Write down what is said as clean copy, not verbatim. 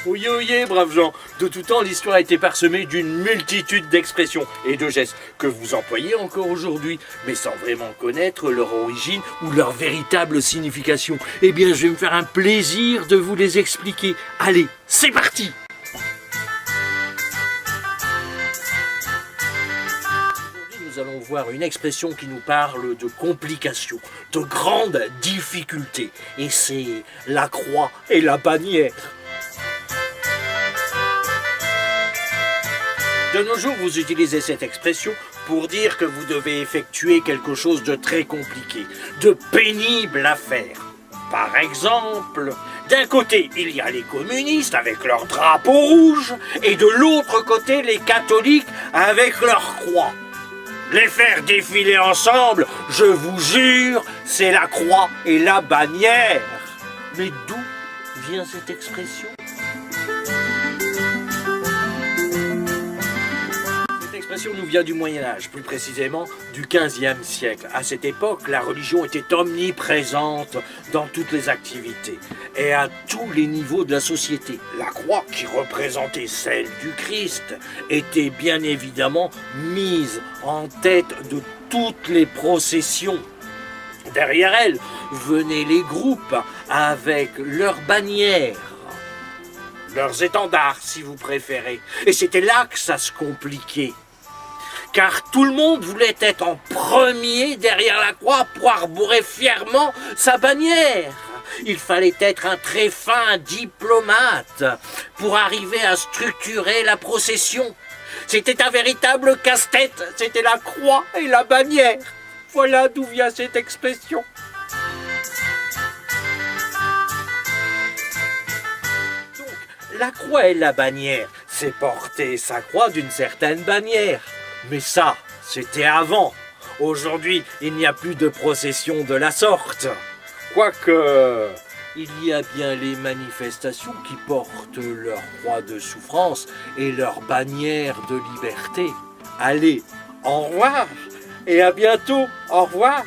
Oyez, oyez, braves gens. De tout temps, l'histoire a été parsemée d'une multitude d'expressions et de gestes que vous employez encore aujourd'hui, mais sans vraiment connaître leur origine ou leur véritable signification. Eh bien, je vais me faire un plaisir de vous les expliquer. Allez, c'est parti! Nous allons voir une expression qui nous parle de complications, de grandes difficultés. Et c'est la croix et la bannière. De nos jours, vous utilisez cette expression pour dire que vous devez effectuer quelque chose de très compliqué, de pénible à faire. Par exemple, d'un côté, il y a les communistes avec leur drapeau rouge, et de l'autre côté, les catholiques avec leur croix. Les faire défiler ensemble, je vous jure, c'est la croix et la bannière. Mais d'où vient cette expression ? Cette expression nous vient du Moyen-Âge, plus précisément du XVe siècle. À cette époque, la religion était omniprésente dans toutes les activités et à tous les niveaux de la société. La croix, qui représentait celle du Christ, était bien évidemment mise en tête de toutes les processions. Derrière elle venaient les groupes avec leurs bannières, leurs étendards si vous préférez. Et c'était là que ça se compliquait. Car tout le monde voulait être en premier derrière la croix pour arborer fièrement sa bannière. Il fallait être un très fin diplomate pour arriver à structurer la procession. C'était un véritable casse-tête, c'était la croix et la bannière. Voilà d'où vient cette expression. Donc, la croix et la bannière, c'est porter sa croix d'une certaine bannière. Mais ça, c'était avant. Aujourd'hui, il n'y a plus de procession de la sorte. Quoique, il y a bien les manifestations qui portent leur croix de souffrance et leur bannière de liberté. Allez, au revoir et à bientôt. Au revoir.